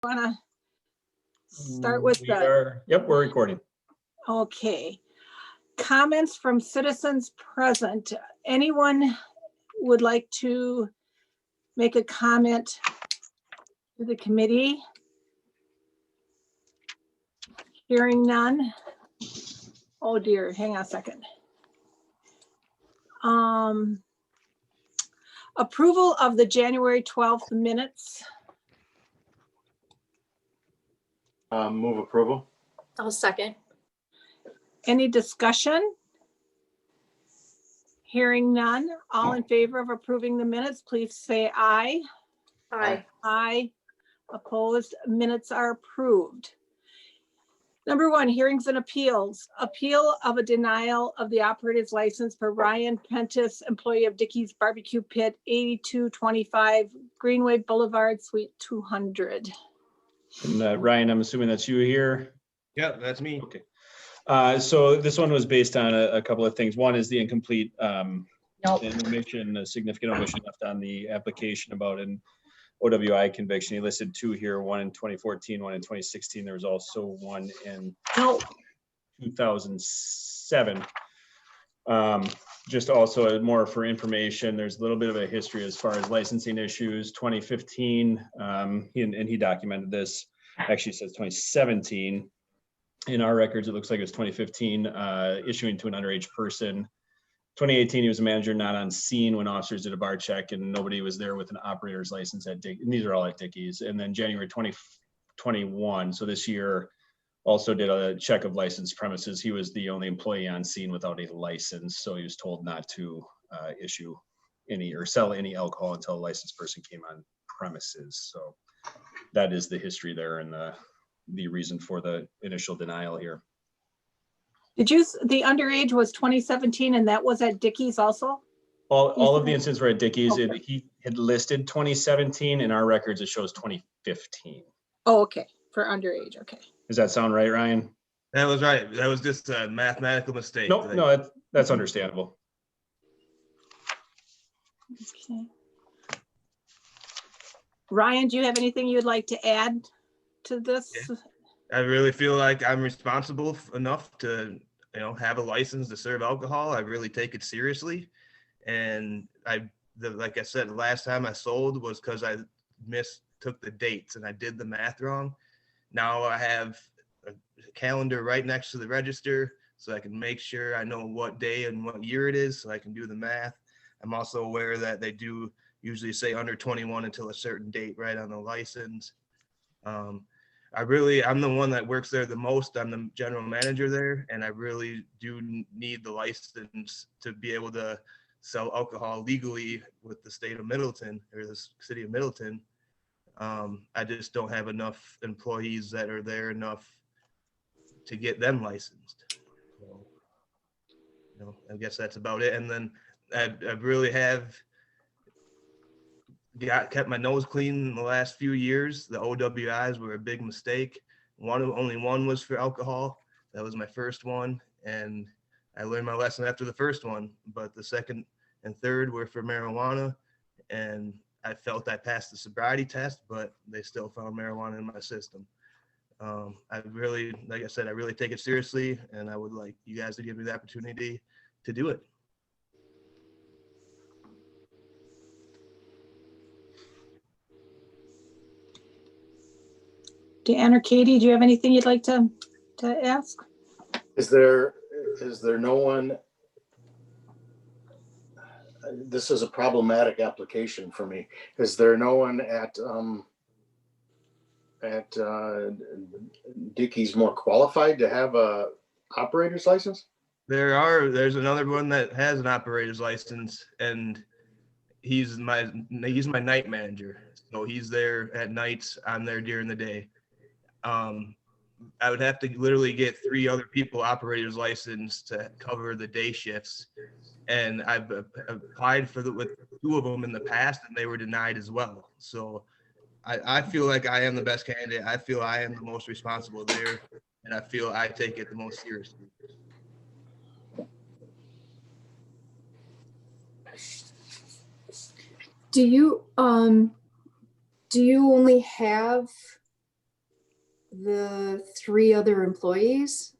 Want to start with Yep, we're recording. Okay. Comments from citizens present. Anyone would like to make a comment to the committee? Hearing none. Oh dear, hang on a second. Approval of the January 12th minutes. Move approval. I'll second. Any discussion? Hearing none. All in favor of approving the minutes, please say aye. Aye. Aye. Opposed, minutes are approved. Number one, hearings and appeals. Appeal of a denial of the operator's license for Ryan Prentice, employee of Dickey's Barbecue Pit, 8225 Greenway Boulevard, Suite 200. And Ryan, I'm assuming that's you here. Yeah, that's me. Okay. So this one was based on a couple of things. One is the incomplete omission, a significant omission left on the application about an OWI conviction. He listed two here, one in 2014, one in 2016. There was also one in 2007. Just also more for information, there's a little bit of a history as far as licensing issues. 2015, he documented this, actually says 2017. In our records, it looks like it was 2015, issuing to an underage person. 2018, he was a manager not on scene when officers did a bar check and nobody was there with an operator's license at Dickey's. And these are all at Dickey's. And then January 2021, so this year, also did a check of licensed premises. He was the only employee on scene without a license. So he was told not to issue any or sell any alcohol until a licensed person came on premises. So that is the history there and the reason for the initial denial here. Did you, the underage was 2017 and that was at Dickey's also? All of the incidents were at Dickey's. Okay. He had listed 2017. In our records, it shows 2015. Oh, okay, for underage, okay. Does that sound right, Ryan? That was right. That was just a mathematical mistake. Nope, no, that's understandable. Okay. Ryan, do you have anything you'd like to add to this? Yeah. I really feel like I'm responsible enough to, have a license to serve alcohol. I really take it seriously. And like I said, the last time I sold was because I took the dates and I did the math wrong. Now I have a calendar right next to the register so I can make sure I know what day and what year it is so I can do the math. I'm also aware that they do usually say under 21 until a certain date right on the license. I'm the one that works there the most. I'm the general manager there, and I really do need the license to be able to sell alcohol legally with the state of Middleton or the city of Middleton. I just don't have enough employees that are there enough to get them licensed. So, I guess that's about it. And then I really have kept my nose clean in the last few years. The OWIs were a big mistake. Only one was for alcohol. That was my first one. And I learned my lesson after the first one, but the second and third were for marijuana. And I felt I passed the sobriety test, but they still found marijuana in my system. Like I said, I really take it seriously, and I would like you guys to give me the opportunity to do it. Dan or Katie, do you have anything you'd like to ask? Is there no one? This is a problematic application for me. Is there no one at Dickey's more qualified to have a operator's license? There's another one that has an operator's license, and he's my night manager. So he's there at nights. I'm there during the day. I would have to literally get 3 other people operators license to cover the day shifts. And I've applied with 2 of them in the past and they were denied as well. So I feel like I am the best candidate. I feel I am the most responsible there, and I feel I take it the most seriously. Do you only have the 3 other employees?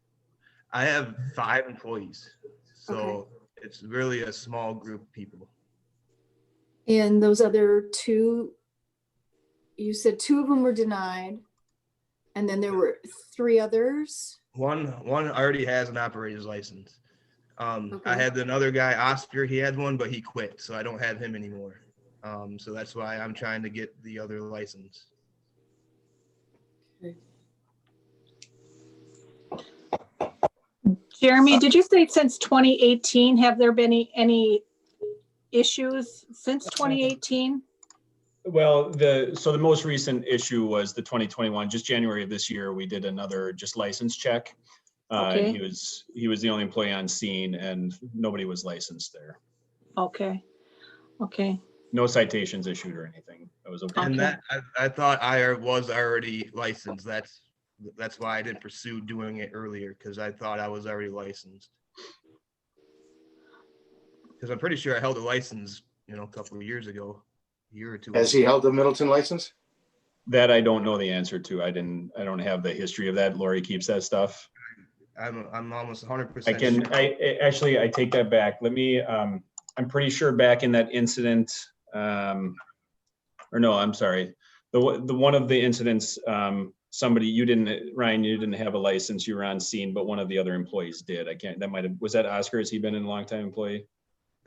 I have 5 employees, so it's really a small group of people. And those other 2, you said 2 of them were denied, and then there were 3 others? One already has an operator's license. I Okay. had another guy, Oscar, he had one, but he quit, so I don't have him anymore. So that's why I'm trying to get the other license. Jeremy, did you say since 2018, have there been any issues since 2018? Well, so the most recent issue was the 2021, just January of this year, we did another just license check. And Okay. he was the only employee on scene and nobody was licensed there. Okay, okay, No citations issued or anything. That was okay. And Okay. that I thought I was already licensed. That's why I didn't pursue doing it earlier, because I thought I was already licensed. Because I'm pretty sure I held a license, a couple of years ago, a year or 2. Has he held a Middleton license? That I don't know the answer to. I don't have the history of that. Lori keeps that stuff. I'm almost 100% I can, sure. I take that back. Let me, I'm pretty sure back in that incident, or no, I'm sorry. The one of the incidents, somebody, Ryan, you didn't have a license, you were on scene, but one of the other employees did. Was that Oscar? Has he been a longtime employee?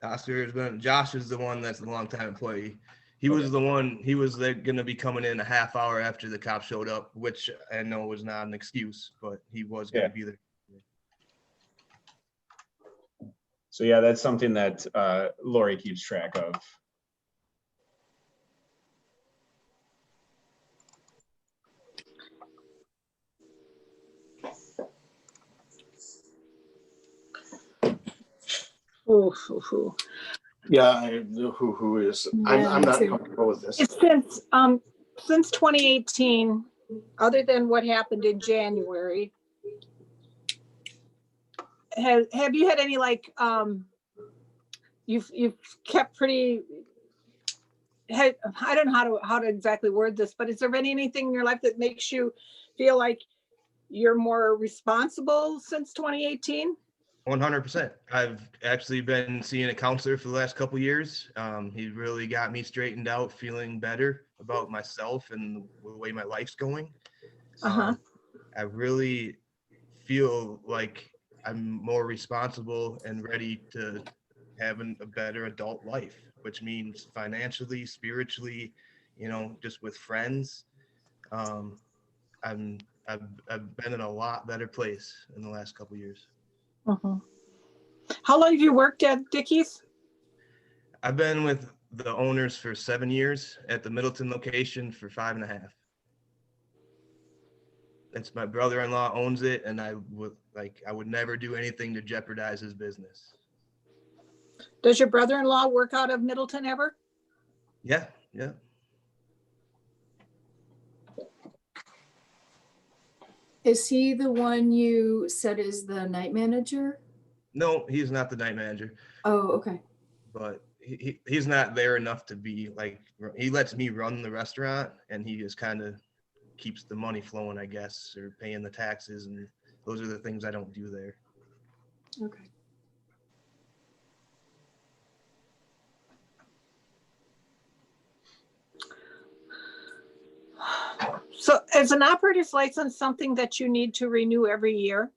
Josh is the one that's a longtime employee. He was the one, he was going to be coming in a half hour after the cop showed up, which I know was not an excuse, but he was going to be there. So yeah, that's something that Lori keeps track of. Ooh, ooh, ooh. Yeah, who is, I'm Yeah, not me too. comfortable with this. It's since 2018, other than what happened in January, have you had any you've kept pretty, I don't know how to exactly word this, but has there been anything in your life that makes you feel like you're more responsible since 2018? 100%. I've actually been seeing a counselor for the last couple of years. He really got me straightened out, feeling better about myself and the way my life's going. I really feel like I'm more responsible and ready to have a better adult life, which means financially, spiritually, just with friends. I've been in a lot better place in the last couple of years. How long have you worked at Dickey's? I've been with the owners for 7 years, at the Middleton location for 5.5. It's my brother-in-law owns it, and I would never do anything to jeopardize his business. Does your brother-in-law work out of Middleton ever? Yeah. Is he the one you said is the night manager? No, he's not the night manager, Oh, okay. but he's not there enough to be he lets me run the restaurant, and he just kind of keeps the money flowing, I guess, or paying the taxes, and those are the things I don't do there. Okay. So is an operator's license something that you need to renew every year?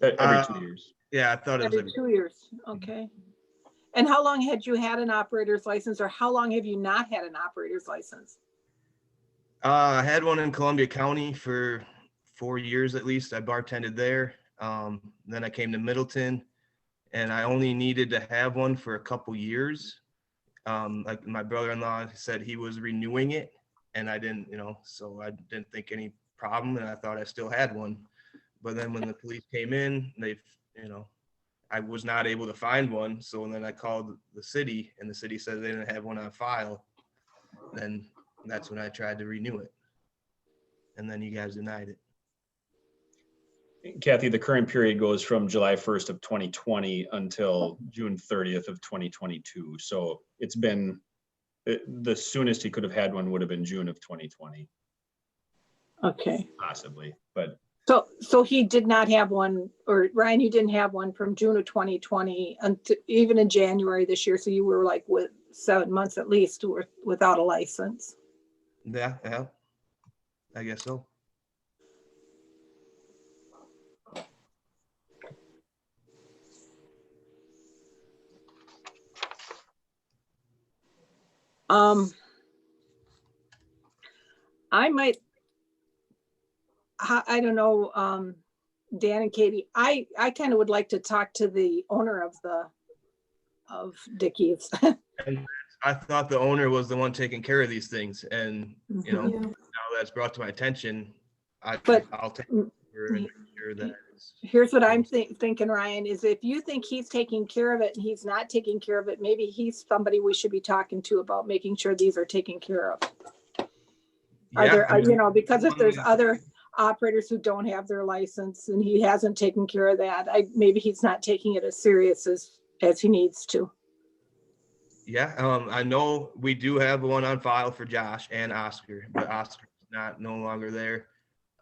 Every 2 years. Yeah, I thought it was Every 2 years, okay. And how long had you had an operator's license, or how long have you not had an operator's license? I had one in Columbia County for 4 years at least. I bartended there. Then I came to Middleton, and I only needed to have one for a couple years. Like my brother-in-law said he was renewing it, and I didn't, so I didn't think any problem, and I thought I still had one. But then when the police came in, I was not able to find one. So then I called the city, and the city said they didn't have one on file. Then that's when I tried to renew it. And then you guys denied it. Kathy, the current period goes from July 1st of 2020 until June 30th of 2022. So it's been, the soonest he could have had one would have been June of 2020. Okay. possibly, but So he did not have one, or Ryan, you didn't have one from June of 2020 until even in January this year. So you were like with 7 months at least without a license. Yeah, I guess so. I might, I don't know, Dan and Katie, I kind of would like to talk to the owner of Dickie's. And I thought the owner was the one taking care of these things, and you know, Yeah. now that's brought to my attention, But- I'll take it over and make sure that it's, Here's what I'm thinking, Ryan, is if you think he's taking care of it and he's not taking care of it, maybe he's somebody we should be talking to about making sure these are taken care of. Are yeah, there, I mean, you know, because if there's other operators who don't have their license and he hasn't taken care of that, maybe he's not taking it as serious as he needs to. yeah, I know we do have one on file for Josh and Oscar, but Oscar's no longer there.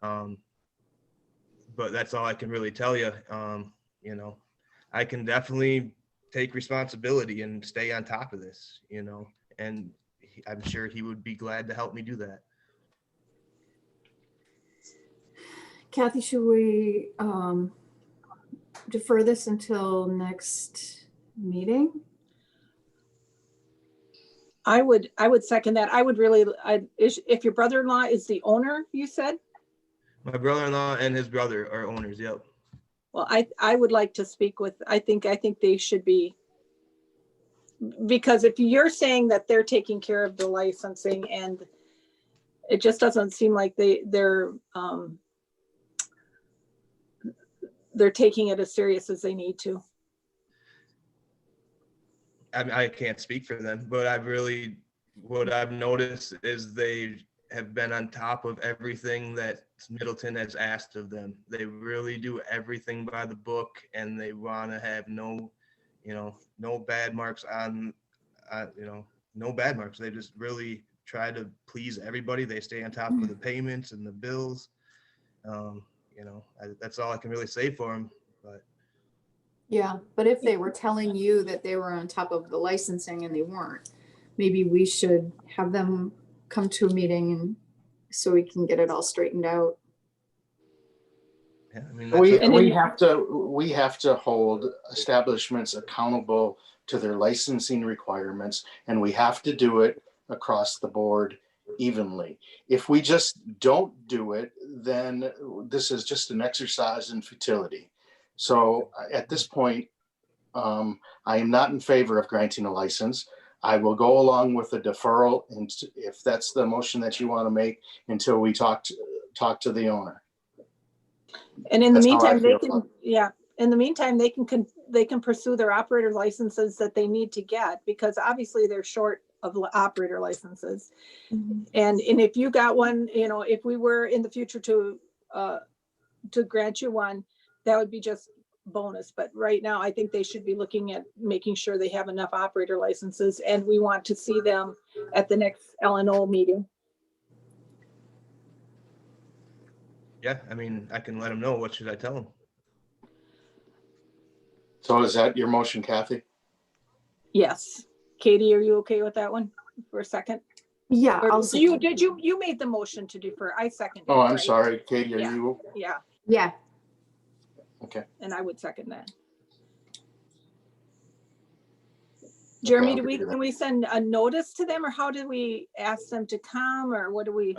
But that's all I can really tell you. You know, I can definitely take responsibility and stay on top of this, you know, and I'm sure he would be glad to help me do that. Kathy, should we defer this until next meeting? I would second that. I would really, if your brother-in-law is the owner, you said? My brother-in-law and his brother are owners. Yep. Well, I would like to speak with, I think they should be, because if you're saying that they're taking care of the licensing and it just doesn't seem like they're taking it as serious as they need to. I can't speak for them, but what I've noticed is they have been on top of everything that Middleton has asked of them. They really do everything by the book, and they want to have no bad marks on, no bad marks. They just really try to please everybody. They stay on top of the payments and the bills. That's all I can really say for them. But Yeah, but if they were telling you that they were on top of the licensing and they weren't, maybe we should have them come to a meeting and so we can get it all straightened out. yeah, I mean, We have to hold establishments accountable to their licensing requirements, and we have to do it across the board evenly. If we just don't do it, then this is just an exercise in futility. So at this point, I am not in favor of granting a license. I will go along with the deferral, and if that's the motion that you want to make, until we talk to the owner. And in the That's how I meantime, they feel can, about it. yeah, in the meantime, they can pursue their operator licenses that they need to get, because obviously they're short of operator licenses. And if you got one, if we were in the future to grant you one, that would be just bonus. But right now, I think they should be looking at making sure they have enough operator licenses, and we want to see them at the next LNO meeting. yeah, I mean, I can let them know. What should I tell them? So is that your motion, Kathy? Yes. Katie, are you okay with that one for a second? Yeah, Or I'll second. you made the motion to defer. I seconded. Oh, I'm right? sorry, Katie, are Yeah. you? Yeah, Yeah, Okay. and I would second that. Okay, Jeremy, I'll do that. can we send a notice to them, or how do we ask them to come, or what do we?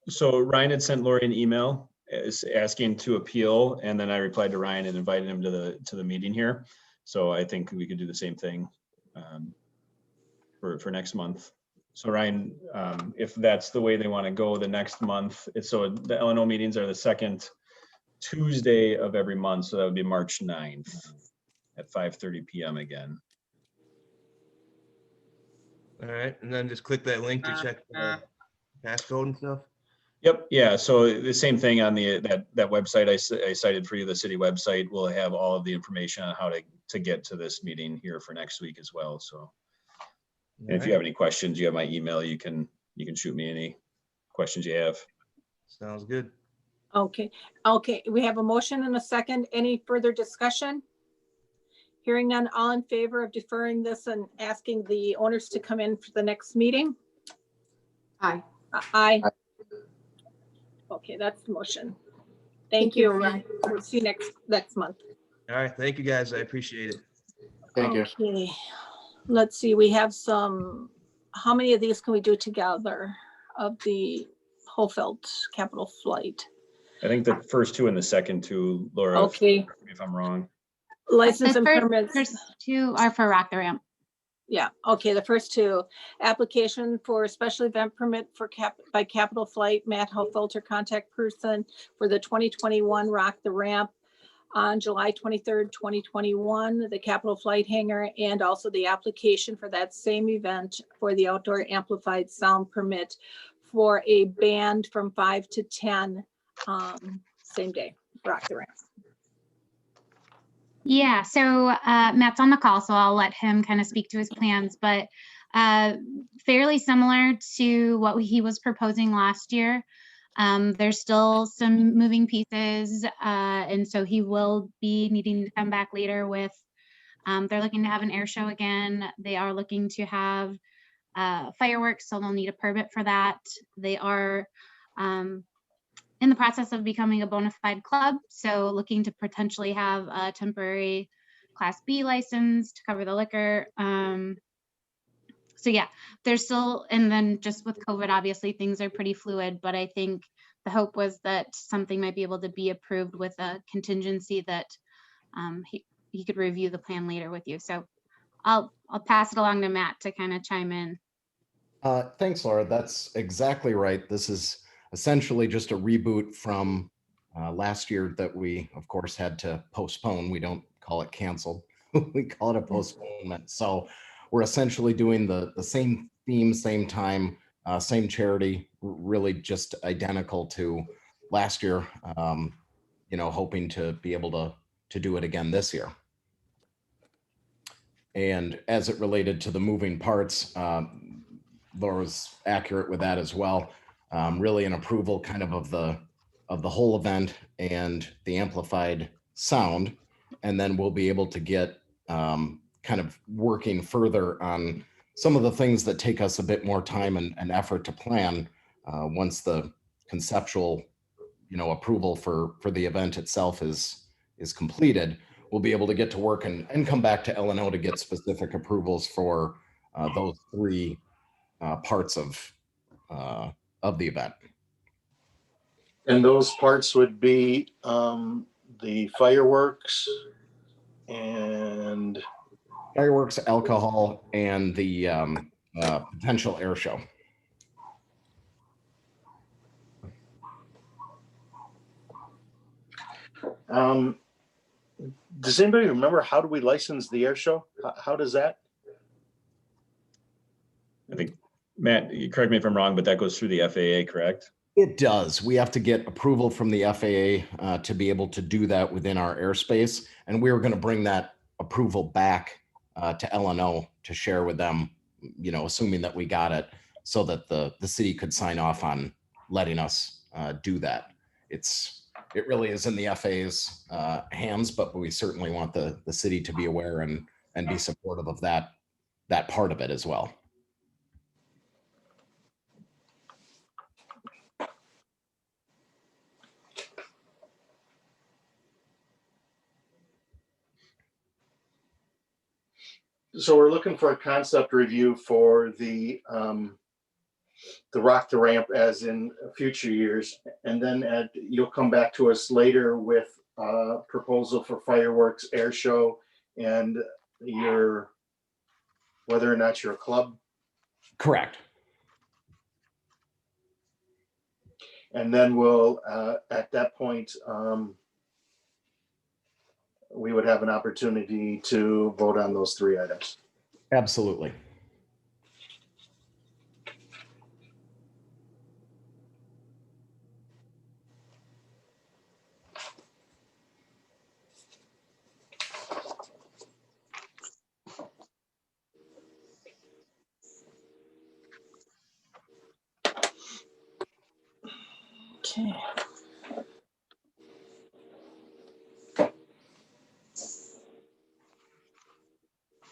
So Ryan had sent Lori an email asking to appeal, and then I replied to Ryan and invited him to the meeting here. So I think we could do the same thing for next month. So Ryan, if that's the way they want to go the next month, so the LNO meetings are the second Tuesday of every month. So that would be March 9th at 5:30 p.m. again. All right, and then just click that link to check the passcode and stuff. Yep. Yeah. So the same thing on that website I cited for you, the city website will have all of the information on how to get to this meeting here for next week as well. So and if you have any questions, you have my email. You can shoot me any questions you have. Sounds good. Okay, we have a motion and a second. Any further discussion? Hearing none, all in favor of deferring this and asking the owners to come in for the next meeting? Aye. Aye. Okay, that's the motion. Thank Thank you, you. Brian. We'll see you next month. All right. Thank you, guys. I appreciate it. Thank you. Okay, let's see, we have some, how many of these can we do together of the Hofelt Capital Flight? I think the first two and the second two, Laura, Okay, correct me if I'm wrong. license The and permits. first two are for Rock the Ramp. Yeah, okay, the first two, application for special event permit for by Capital Flight, Matt Hoffelter, contact person for the 2021 Rock the Ramp on July 23rd, 2021, the Capital Flight Hangar, and also the application for that same event for the outdoor amplified sound permit for a band from 5 to 10, same day, Rock the Ramp. Yeah, so Matt's on the call, so I'll let him kind of speak to his plans, but fairly similar to what he was proposing last year. There's still some moving pieces, and so he will be needing to come back later with, they're looking to have an air show again. They are looking to have fireworks, so they'll need a permit for that. They are in the process of becoming a bona fide club, so looking to potentially have a temporary Class B license to cover the liquor. So yeah, there's still, and then just with COVID, obviously things are pretty fluid, but I think the hope was that something might be able to be approved with a contingency that he could review the plan later with you. So I'll pass it along to Matt to kind of chime in. Thanks, Laura. That's exactly right. This is essentially just a reboot from last year that we, of course, had to postpone. We don't call it canceled. We call it a postponement. So we're essentially doing the same theme, same time, same charity, really just identical to last year, hoping to be able to do it again this year. And as it related to the moving parts, Laura's accurate with that as well. Really an approval kind of the whole event and the amplified sound. And then we'll be able to get kind of working further on some of the things that take us a bit more time and effort to plan once the conceptual, approval for the event itself is completed. We'll be able to get to work and come back to L&O to get specific approvals for those three parts of the event. And those parts would be the fireworks and Fireworks, alcohol, and the potential air show. does anybody remember how do we license the air show? How does that? I think, Matt, you correct me if I'm wrong, but that goes through the FAA, correct? It does. We have to get approval from the FAA to be able to do that within our airspace. And we were going to bring that approval back to L&O to share with them, assuming that we got it, so that the city could sign off on letting us do that. It really is in the FAA's hands, but we certainly want the city to be aware and be supportive of that part of it as well. So we're looking for a concept review for the Rock the Ramp as in future years. And then you'll come back to us later with a proposal for fireworks, air show, and whether or not you're a club. Correct. And then we'll, at that point, we would have an opportunity to vote on those three items. Absolutely. Okay.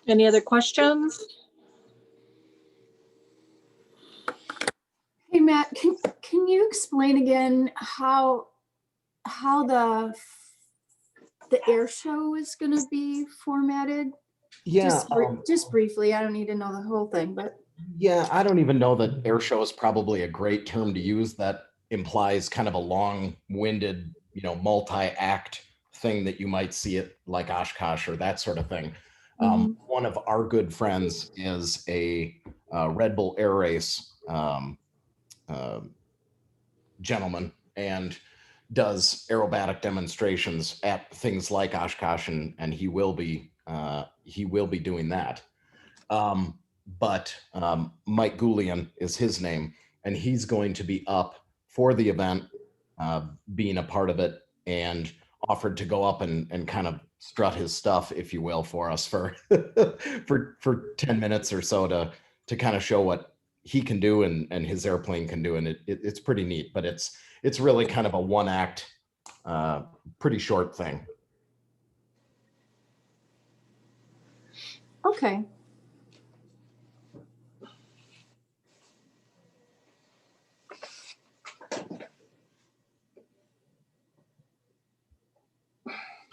Any other questions? Hey, Matt, can you explain again how the air show is gonna be formatted? Yeah, Just briefly, I don't need to know the whole thing, but yeah, I don't even know that air show is probably a great term to use. That implies kind of a long-winded, multi-act thing that you might see it like Oshkosh or that sort of thing. One of our good friends is a Red Bull Air Race gentleman and does aerobatic demonstrations at things like Oshkosh, and he will be doing that. But Mike Goulian is his name, and he's going to be up for the event, being a part of it, and offered to go up and kind of strut his stuff, if you will, for us for for 10 minutes or so to kind of show what he can do and his airplane can do, and it's pretty neat. But it's really kind of a one act, pretty short thing. okay.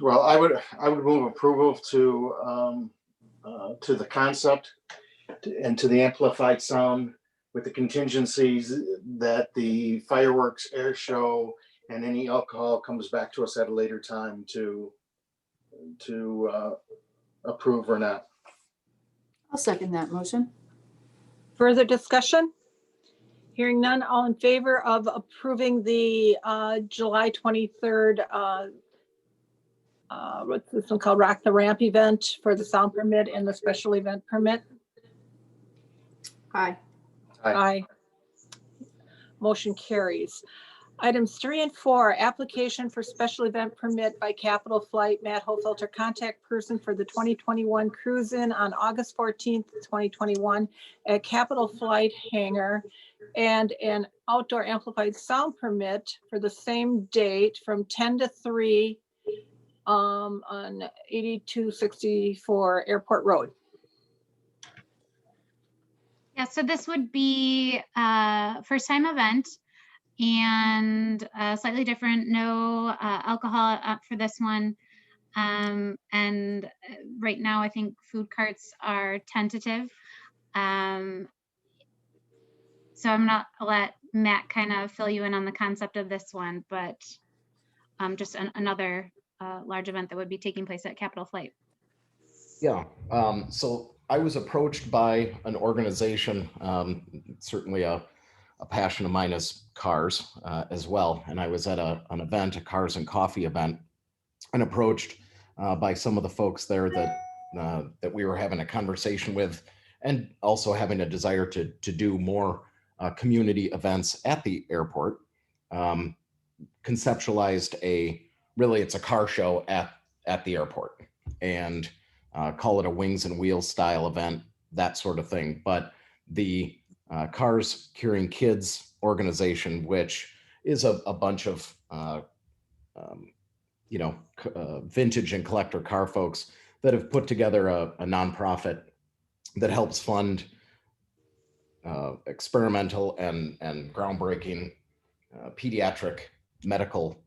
Well, I would move approval to the concept and to the amplified sound with the contingencies that the fireworks, air show, and any alcohol comes back to us at a later time to approve or not. I'll second that motion. Further discussion? Hearing none, all in favor of approving the July 23rd, what's this one called, Rock the Ramp event for the sound permit and the special event permit? Aye. Aye. Motion carries. Items 3 and 4, application for special event permit by Capital Flight, Matt Hofelter, contact person for the 2021 cruise in on August 14th, 2021 at Capital Flight Hangar, and an outdoor amplified sound permit for the same date from 10 to 3 on 8264 Airport Road. Yeah, so this would be a first time event and slightly different, no alcohol up for this one. And right now I think food carts are tentative. So I'm gonna let Matt kind of fill you in on the concept of this one, but just another large event that would be taking place at Capital Flight. Yeah. So I was approached by an organization, certainly a passion of mine is cars as well. And I was at an event, a cars and coffee event, and approached by some of the folks there that we were having a conversation with, and also having a desire to do more community events at the airport. Conceptualized it's a car show at the airport, and call it a wings and wheels style event, that sort of thing. But the Cars Curing Kids organization, which is a bunch of vintage and collector car folks that have put together a nonprofit that helps fund experimental and groundbreaking pediatric medical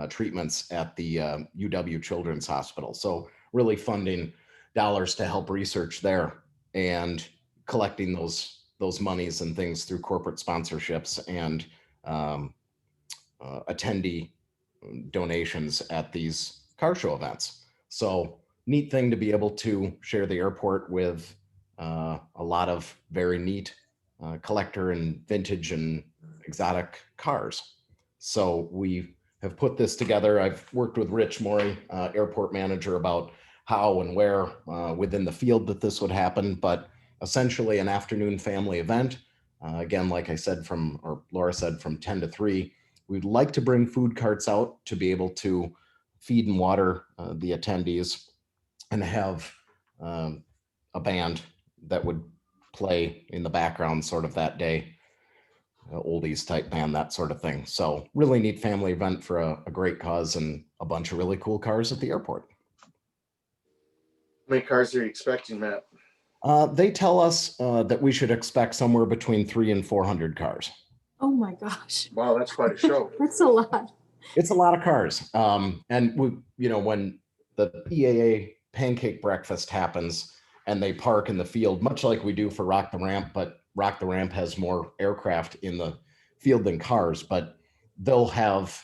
treatments at the UW Children's Hospital. So really funding dollars to help research there and collecting those monies and things through corporate sponsorships and attendee donations at these car show events. So neat thing to be able to share the airport with a lot of very neat collector and vintage and exotic cars. So we have put this together. I've worked with Rich Morey, airport manager, about how and where within the field that this would happen, but essentially an afternoon family event. Again, like I said, Laura said, from 10 to 3. We'd like to bring food carts out to be able to feed and water the attendees, and have a band that would play in the background sort of that day. oldies type band, that sort of thing. So really neat family event for a great cause and a bunch of really cool cars at the airport. How many cars are you expecting, Matt? They tell us that we should expect somewhere between 300 and 400 cars. Oh my gosh, Wow, that's quite a show. that's a lot. It's a lot of cars. And we, when the EAA pancake breakfast happens and they park in the field, much like we do for Rock the Ramp, but Rock the Ramp has more aircraft in the field than cars, but they'll have,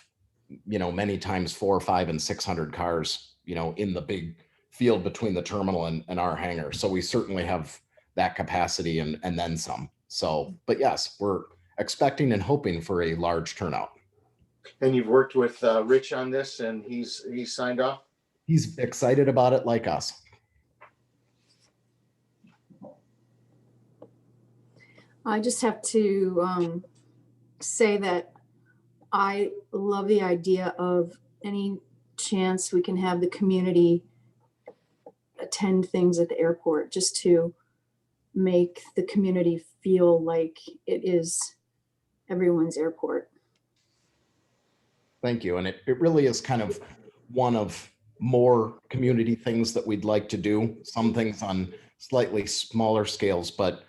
many times 400, 500, and 600 cars, in the big field between the terminal and our hangar. So we certainly have that capacity and then some. So, but yes, we're expecting and hoping for a large turnout. And you've worked with Rich on this, and he's signed off? He's excited about it like us. I just have to say that I love the idea of any chance we can have the community attend things at the airport, just to make the community feel like it is everyone's airport. Thank you. And it really is kind of one of more community things that we'd like to do. Some things on slightly smaller scales, but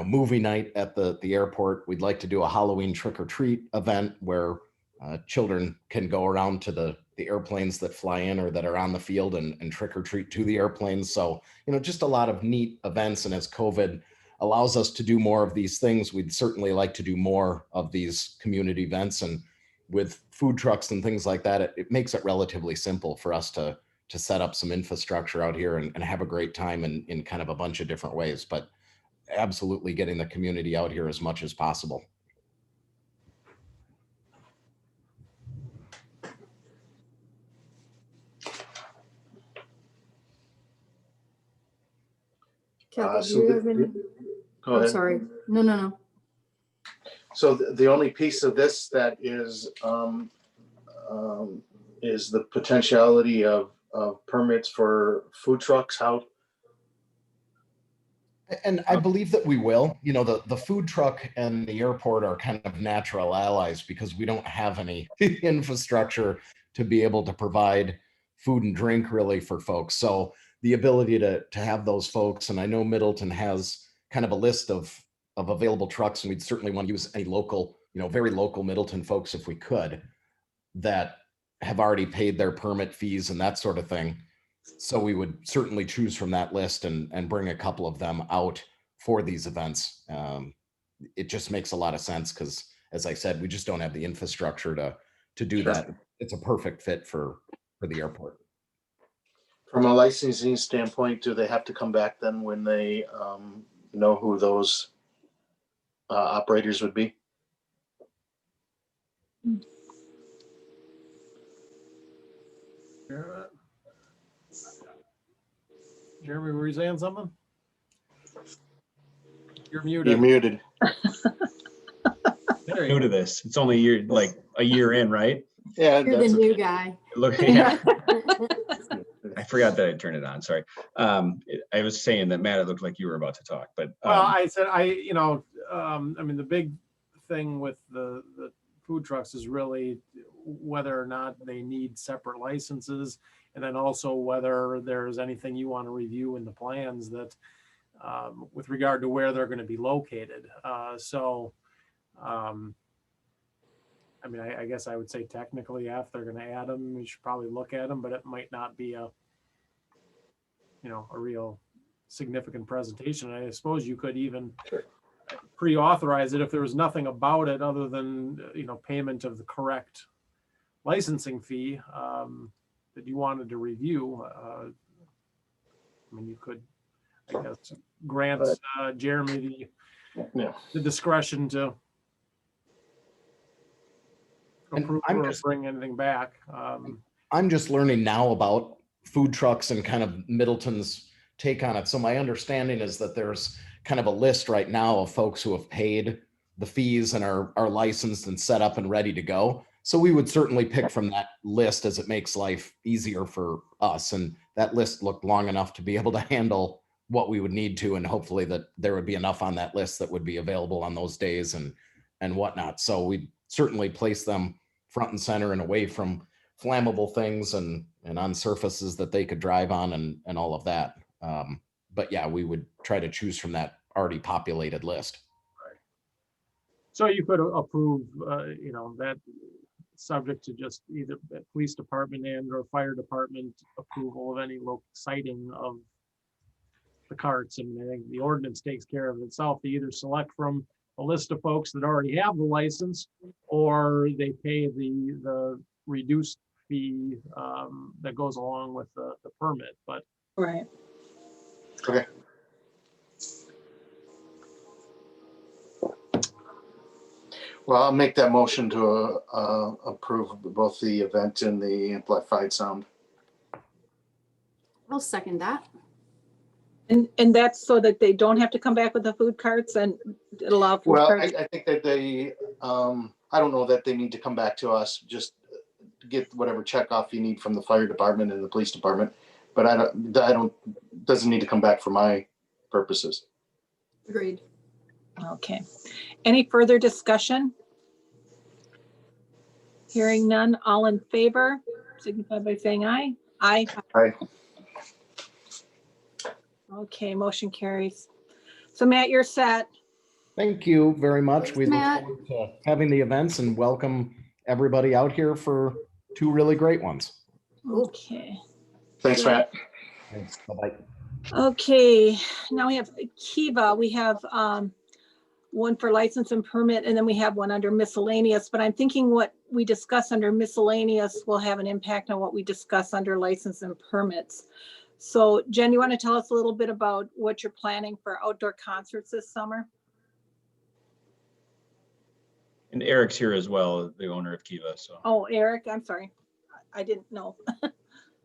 movie night at the airport. We'd like to do a Halloween trick or treat event where children can go around to the airplanes that fly in or that are on the field and trick or treat to the airplanes. So, just a lot of neat events. And as COVID allows us to do more of these things, we'd certainly like to do more of these community events. And with food trucks and things like that, it makes it relatively simple for us to set up some infrastructure out here and have a great time in kind of a bunch of different ways. But absolutely getting the community out here as much as possible. Kathy, do you have any? Go Oh, ahead. sorry. No. So the only piece of this that is the potentiality of permits for food trucks. How? And I believe that we will. The food truck and the airport are kind of natural allies because we don't have any infrastructure to be able to provide food and drink really for folks. So the ability to have those folks, and I know Middleton has kind of a list of available trucks, and we'd certainly want to use any local, very local Middleton folks if we could, that have already paid their permit fees and that sort of thing. So we would certainly choose from that list and bring a couple of them out for these events. It just makes a lot of sense because, as I said, we just don't have the infrastructure to do Sure. that. It's a perfect fit for the airport. From a licensing standpoint, do they have to come back then when they know who those operators would be? Jeremy, were you saying something? You're You're muted. muted. There you New go. to this. It's only a year in, right? Yeah, You're the that's new okay. guy. Look, yeah. I forgot that I turned it on. Sorry. I was saying that, Matt, it looked like you were about to talk, but Well, I said, the big thing with the food trucks is really whether or not they need separate licenses. And then also whether there's anything you want to review in the plans that with regard to where they're going to be located. I guess I would say technically, if they're going to add them, we should probably look at them, but it might not be a real significant presentation. I suppose you could even pre-authorize it if there was nothing about it other than, payment of the correct licensing fee that you wanted to review. You could, I guess, grant Jeremy the discretion to And approve I'm or just- bring anything back. I'm just learning now about food trucks and kind of Middleton's take on it. So my understanding is that there's kind of a list right now of folks who have paid the fees and are licensed and set up and ready to go. So we would certainly pick from that list as it makes life easier for us. And that list looked long enough to be able to handle what we would need to. And hopefully that there would be enough on that list that would be available on those days and and whatnot. So we certainly place them front and center and away from flammable things and on surfaces that they could drive on and all of that. But yeah, we would try to choose from that already populated list. So you could approve, that subject to just either police department and or fire department approval of any local sighting of the carts. And I think the ordinance takes care of itself. They either select from a list of folks that already have the license, or they pay the reduced fee that goes along with the permit. But Right. Okay. Well, I'll make that motion to approve both the event and the amplified sound. I'll second that. And that's so that they don't have to come back with the food carts and allow food Well, carts? I think that they, I don't know that they need to come back to us, just get whatever check off you need from the fire department and the police department. But I don't, doesn't need to come back for my purposes. Agreed. Okay. Any further discussion? Hearing none, all in favor, signify by saying aye. Aye. Aye. Okay, motion carries. So Matt, you're set. Thank you very much. We look Matt. forward to having the events and welcome everybody out here for 2 really great ones. Okay. Thanks, Matt. Thanks. Bye-bye. Okay, now we have Kiva. We have one for license and permit, and then we have one under miscellaneous, but I'm thinking what we discuss under miscellaneous will have an impact on what we discuss under license and permits. So Jen, you want to tell us a little bit about what you're planning for outdoor concerts this summer? And Eric's here as well, the owner of Kiva, so. Oh, Eric, I'm sorry. I didn't know.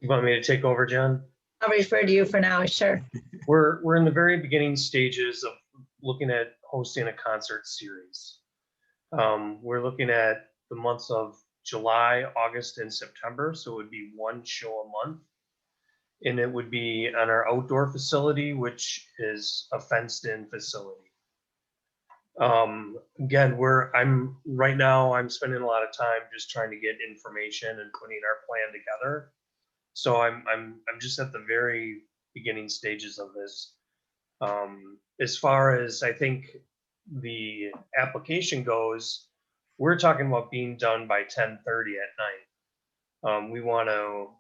You want me to take over, Jen? I'll refer to you for now, sure. We're in the very beginning stages of looking at hosting a concert series. We're looking at the months of July, August, and September, so it would be 1 show a month. And it would be on our outdoor facility, which is a fenced-in facility. Again, right now I'm spending a lot of time just trying to get information and putting our plan together. So I'm just at the very beginning stages of this. As far as I think the application goes, we're talking about being done by 10:30 at night. We want to,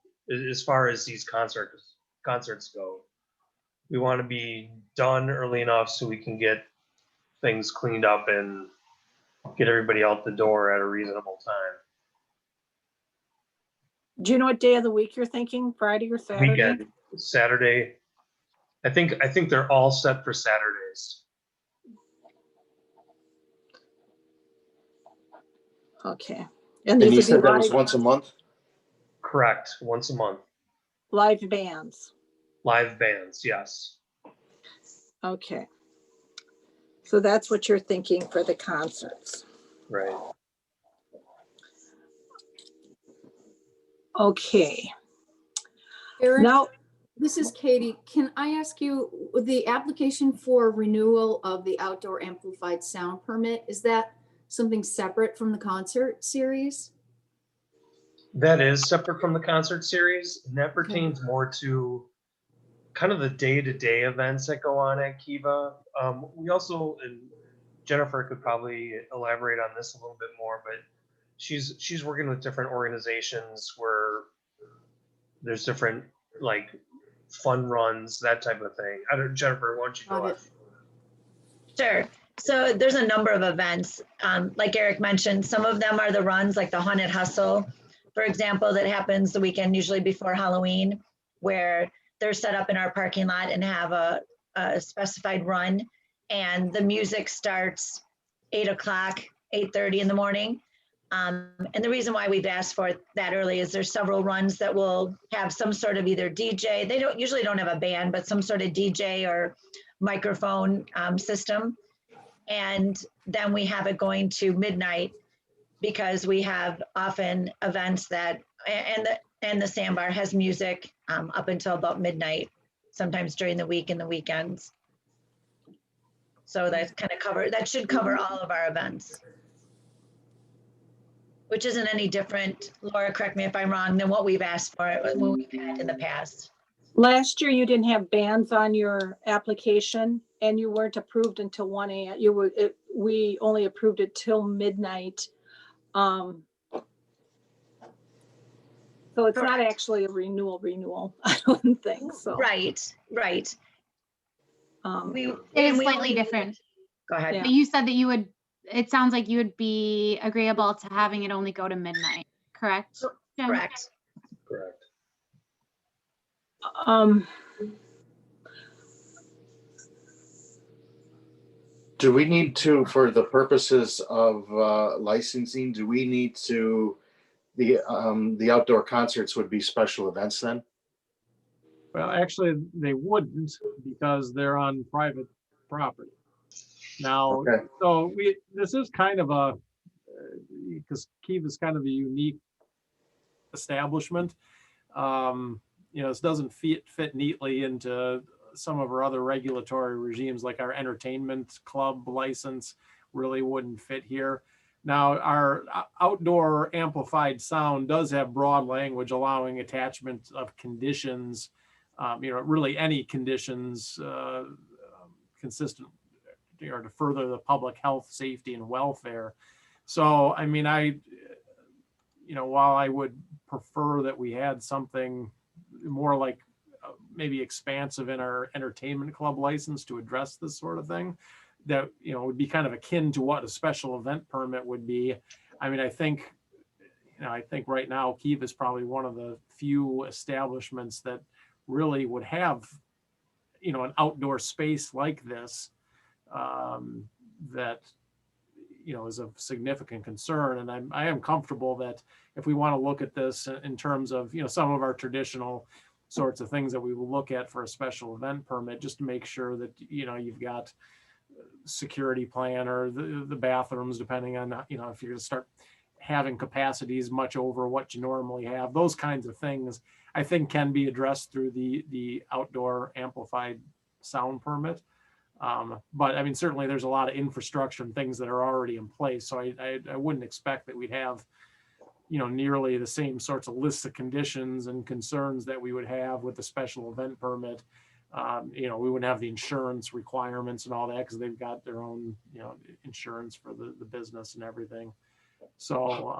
as far as these concerts go, we want to be done early enough so we can get things cleaned up and get everybody out the door at a reasonable time. Do you know what day of the week you're thinking? Friday or Saturday? Weekend, Saturday. I think they're all set for Saturdays. Okay. And these you would be said that was live- once a month? Correct, once a month. Live bands. Live bands, yes. Okay. So that's what you're thinking for the concerts. Right. Okay. Eric, Now, this is Katie. Can I ask you, the application for renewal of the outdoor amplified sound permit, is that something separate from the concert series? That is separate from the concert series, and that pertains more to kind of the day-to-day events that go on at Kiva. We also, and Jennifer could probably elaborate on this a little bit more, but she's working with different organizations where there's different like fun runs, that type of thing. Jennifer, why don't you go Got on? it. Sure. So there's a number of events. Like Eric mentioned, some of them are the runs, like the Haunted Hustle, for example, that happens the weekend usually before Halloween, where they're set up in our parking lot and have a specified run. And the music starts 8 o'clock, 8:30 in the morning. And the reason why we've asked for it that early is there's several runs that will have some sort of either DJ. They usually don't have a band, but some sort of DJ or microphone system. And then we have it going to midnight because we have often events that, and the sandbar has music up until about midnight, sometimes during the week and the weekends. So that kind of that should cover all of our events. which isn't any different, Laura, correct me if I'm wrong, than what we've asked for, what we've had in the past. Last year, you didn't have bands on your application and you weren't approved until 1 a.m. We only approved it till midnight. So it's not actually a renewal, I don't think so. Right. Um, It is slightly different. Go ahead. Yeah. But you said that you would, it sounds like you would be agreeable to having it only go to midnight, correct? Jim? Correct. Correct. Do we need to, for the purposes of licensing, do we need to, the outdoor concerts would be special events then? Well, actually, they wouldn't because they're on private property. Now, Okay. so this is kind of a, because Keith is kind of a unique establishment. This doesn't fit neatly into some of our other regulatory regimes, like our entertainment club license really wouldn't fit here. Now, our outdoor amplified sound does have broad language allowing attachment of conditions, really any conditions consistent to further the public health, safety, and welfare. So, I mean, while I would prefer that we had something more like maybe expansive in our entertainment club license to address this sort of thing, that would be kind of akin to what a special event permit would be. I mean, I think right now Keith is probably one of the few establishments that really would have an outdoor space like this that is of significant concern. And I am comfortable that if we want to look at this in terms of some of our traditional sorts of things that we will look at for a special event permit, just to make sure that you've got security plan or the bathrooms, depending on if you're going to start having capacities much over what you normally have, those kinds of things I think can be addressed through the outdoor amplified sound permit. But I mean, certainly there's a lot of infrastructure and things that are already in place, so I wouldn't expect that we'd have nearly the same sorts of lists of conditions and concerns that we would have with the special event permit. We wouldn't have the insurance requirements and all that because they've got their own, insurance for the business and everything. So,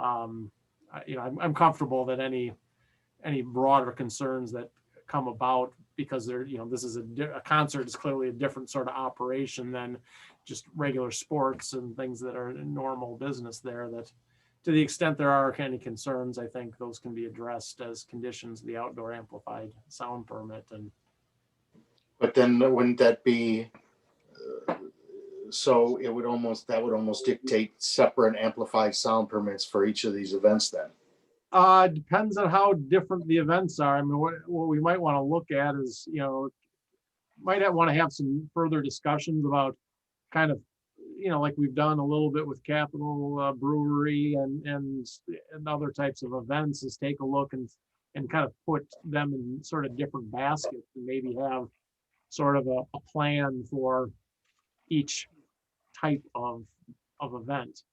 I'm comfortable that any broader concerns that come about because this is a concert is clearly a different sort of operation than just regular sports and things that are in normal business there, that to the extent there are any concerns, I think those can be addressed as conditions of the outdoor amplified sound permit. But then wouldn't that be, so that would almost dictate separate amplified sound permits for each of these events then? Depends on how different the events are. I mean, what we might want to look at is, might want to have some further discussions about kind of, like we've done a little bit with Capital Brewery and other types of events, is take a look and kind of put them in sort of different baskets and maybe have sort of a plan for each type of event.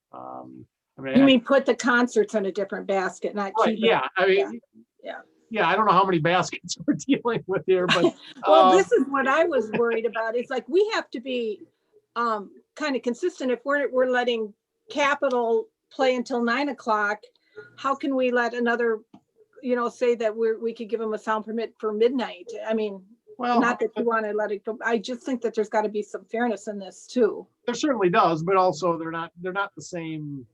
You mean put the concerts in a different basket, not keep it? Yeah, I mean, yeah, I don't know how many baskets we're dealing with here, but well, this is what I was worried about. It's like we have to be kind of consistent. If we're letting Capital play until 9 o'clock, how can we let another, say that we could give them a sound permit for midnight? I mean, well, not that you want to let it go. I just think that there's got to be some fairness in this too. There certainly does, but also they're not the same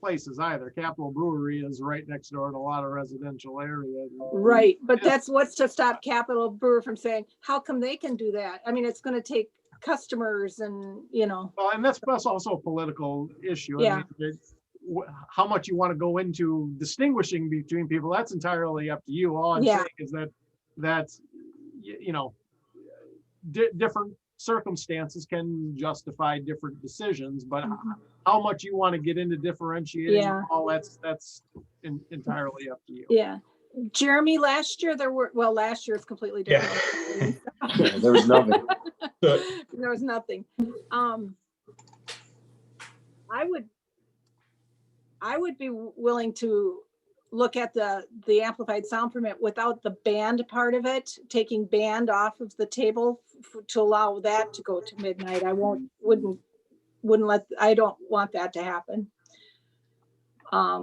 places either. Capital Brewery is right next door to a lot of residential areas. Right, but that's what's to stop Capital Brewer from saying, how come they can do that? I mean, it's going to take customers and, Well, and that's also a political issue. Yeah. I mean, how much you want to go into distinguishing between people, that's entirely up to you. All I'm saying is that different circumstances can justify different decisions, but how much you want to get into differentiating all that's entirely up to you. Yeah. Jeremy, last year last year is completely different. Yeah, there was nothing. There was I would be willing to look at the amplified sound permit without the band part of it, taking band off of the table to allow that to go to midnight. I wouldn't let, I don't want that to happen. I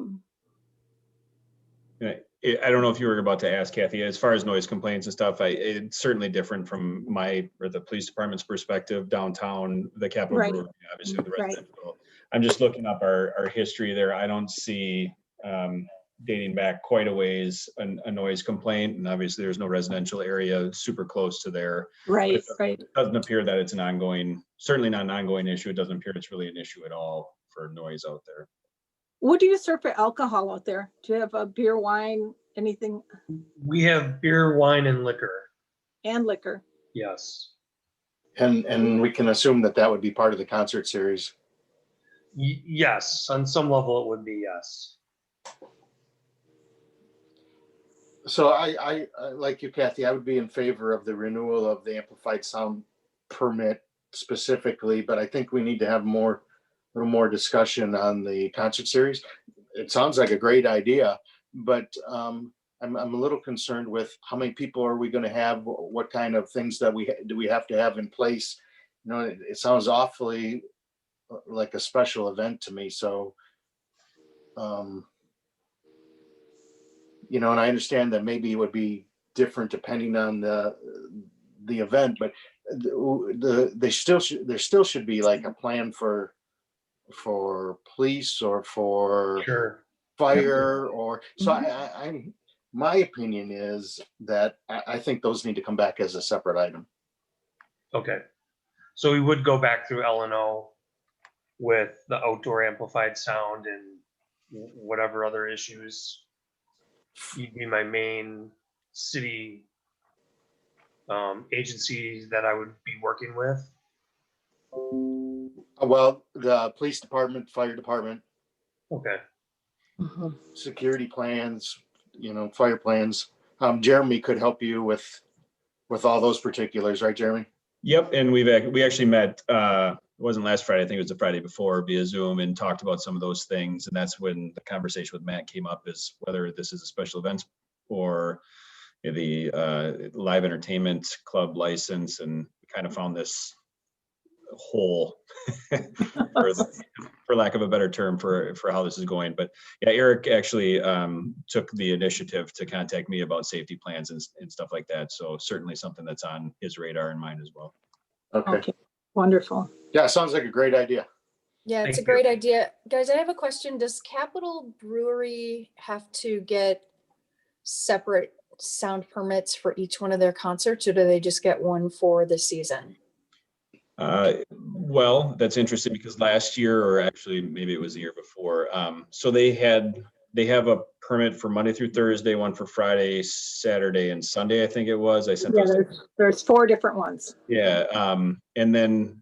don't know if you were about to ask, Kathy, as far as noise complaints and stuff, it's certainly different from the police department's perspective downtown, the Capitol Right. Brewery, obviously the Right. residential. I'm just looking up our history there. I don't see dating back quite a ways a noise complaint, and obviously there's no residential area super close to there. Right, right. It doesn't appear that it's an ongoing, certainly not an ongoing issue. It doesn't appear it's really an issue at all for noise out there. What do you serve for alcohol out there? Do you have a beer, wine, anything, We have beer, wine, and liquor. and liquor? Yes. And we can assume that that would be part of the concert series. Yes, on some level it would be yes. So I like you, Kathy, I would be in favor of the renewal of the amplified sound permit specifically, but I think we need to have a little more discussion on the concert series. It sounds like a great idea, but I'm a little concerned with how many people are we going to have? What kind of things that do we have to have in place? You know, it sounds awfully like a special event to me. So, you know, and I understand that maybe it would be different depending on the event, but there still should be like a plan for police or for Sure. fire or so. I'm my opinion is that I think those need to come back as a separate item. Okay. So we would go back through L&O with the outdoor amplified sound and whatever other issues. You'd be my main city agency that I would be working with. Well, the police department, fire department, Okay. security plans, you know, fire plans. Jeremy could help you with all those particulars, right, Jeremy? Yep, and we actually met, it wasn't last Friday, I think it was the Friday before via Zoom, and talked about some of those things. And that's when the conversation with Matt came up, is whether this is a special events or the live entertainment club license, and kind of found this hole for lack of a better term for how this is going. But yeah, Eric actually took the initiative to contact me about safety plans and stuff like that. So certainly something that's on his radar and mine as well. Okay. Wonderful. Yeah, sounds like a great idea. Yeah, it's Thank a great idea. Guys, I have a question. Does Capitol Brewery have to get separate sound permits for each one of their concerts, or do they just get one for the season? Well, that's interesting because last year, or actually maybe it was the year before, so they have a permit for Monday through Thursday, one for Friday, Saturday, and Sunday, I think it was. I sent Yeah, those. there's 4 different ones. Yeah, and then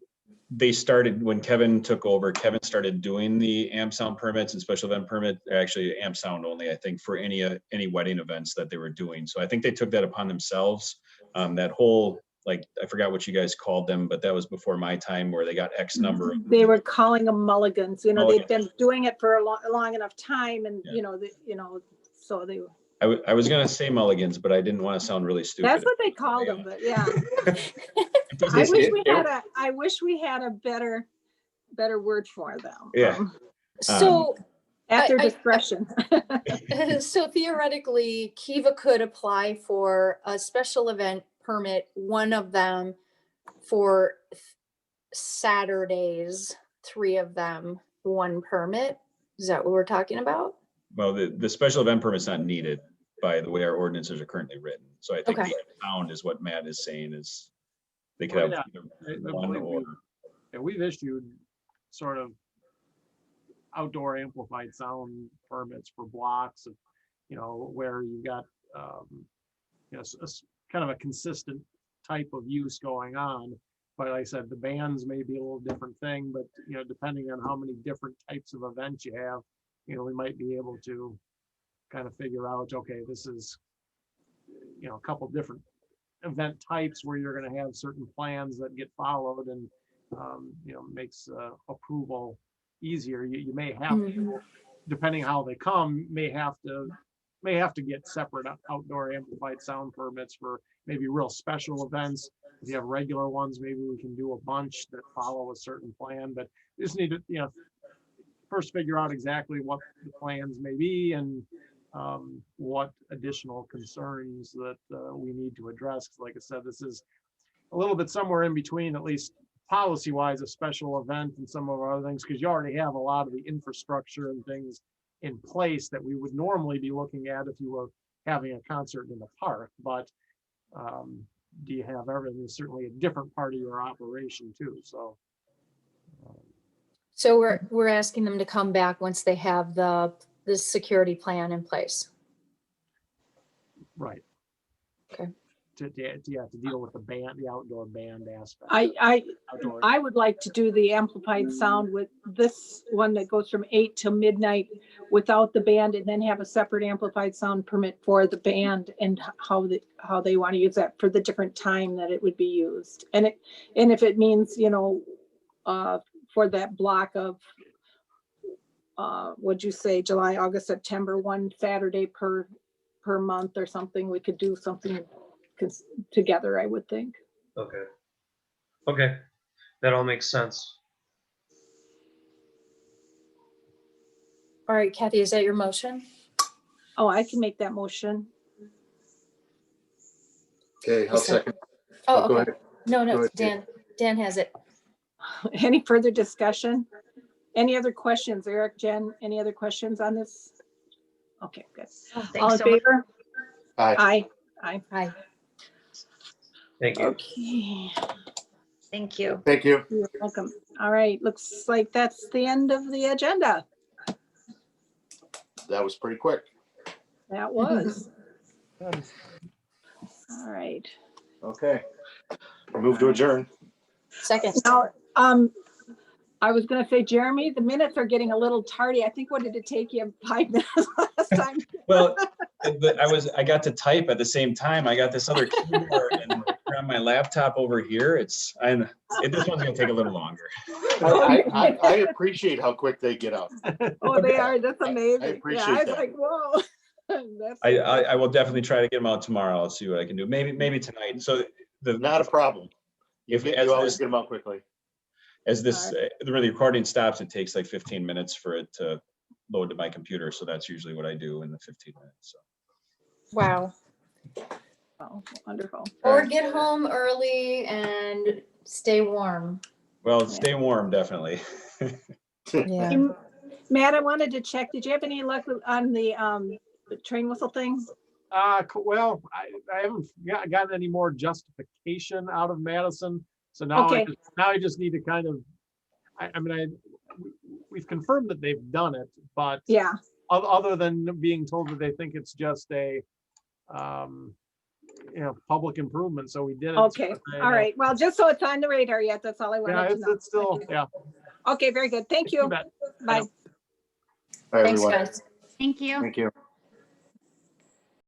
they started, when Kevin took over, Kevin started doing the amp sound permits and special event permit, actually amp sound only, I think, for any wedding events that they were doing. So I think they took that upon themselves. That whole, like, I forgot what you guys called them, but that was before my time, where they got X number of. They were calling them mulligans. You know, they've Mulligans. been doing it for a long enough time, and Yeah. so they. I was gonna say mulligans, but I didn't want to sound really stupid. That's what they called them, but yeah. It doesn't I say- wish we had a better word for them. Yeah. So, At their I- discretion. so theoretically, Kiva could apply for a special event permit, one of them for Saturdays, 3 of them, 1 permit. Is that what we're talking about? Well, the special event permit's not needed by the way our ordinances are currently written. So I think Okay. the sound is what Matt is saying, is they could have Yeah. either I one believe or. And we've issued sort of outdoor amplified sound permits for blocks of, where you got, kind of a consistent type of use going on. But like I said, the bands may be a little different thing, but, depending on how many different types of events you have, we might be able to kind of figure out, okay, this is, a couple different event types where you're going to have certain plans that get followed, and makes approval easier. You may have to depending how they come, may have to get separate outdoor amplified sound permits for maybe real special events. If you have regular ones, maybe we can do a bunch that follow a certain plan, but we just need to, first figure out exactly what the plans may be and what additional concerns that we need to address. 'Cause like I said, this is a little bit somewhere in between, at least policy-wise, a special event and some of our other things, because you already have a lot of the infrastructure and things in place that we would normally be looking at if you were having a concert in the park. But do you have everything? It's certainly a different part of your operation too. So. So we're asking them to come back once they have the security plan in place. Right. Okay. To deal with the band, the outdoor band aspect. I would like to do the amplified sound with this one that goes from 8 till midnight without the band, and then have a separate amplified sound permit for the band and how they want to use that for the different time that it would be used. And if it means, for that block of, what'd you say, July, August, September, one Saturday per month or something, we could do something together, I would think. Okay. Okay, that all makes sense. All right, Kathy, is that your motion? Oh, I can make that motion. Okay, I'll second. Oh, Go okay. ahead. No, Go ahead, Dan has it. Any further discussion? Any other questions? Eric, Jen, any other questions on this? Okay, good. All Thanks in so much. favor? Aye. Aye. Hi. Thank you. Okay, Thank you. Thank you. you're welcome. All right, looks like that's the end of the agenda. That was pretty quick. That was. All right. Okay. Move to adjourn. Second. Now, I was gonna say, Jeremy, the minutes are getting a little tardy. I think, what did it take you, 5 minutes last time? Well, I got to type at the same time. I got this other keyboard and on my laptop over here. This one's gonna take a little longer. I appreciate how quick they get out. Oh, they are, that's amazing. I appreciate Yeah, I was that. like, whoa. That's I will definitely try to get them out tomorrow. I'll see what I can do. Maybe tonight. So Not a problem. You as always this- get them out quickly. as this the recording stops, it takes like 15 minutes for it to load to my computer. So that's usually what I do in the 15 minutes. So. Wow. oh, wonderful. Or get home early and stay warm. Well, stay warm, definitely. Yeah. Hey, Matt, I wanted to check, did you have any luck on the train whistle thing? Well, I haven't gotten any more justification out of Madison. So now, Okay. I just need to kind of, we've confirmed that they've done it, but Yeah, other than being told that they think it's just a, public improvement. So we did it. okay, all right. Well, just so it's on the radar yet, that's all I Yeah, wanted to know. it's still, yeah. Okay, very good. Thank You you. bet. Bye. Bye, Thanks, everyone. guys. Thank you. Thank you.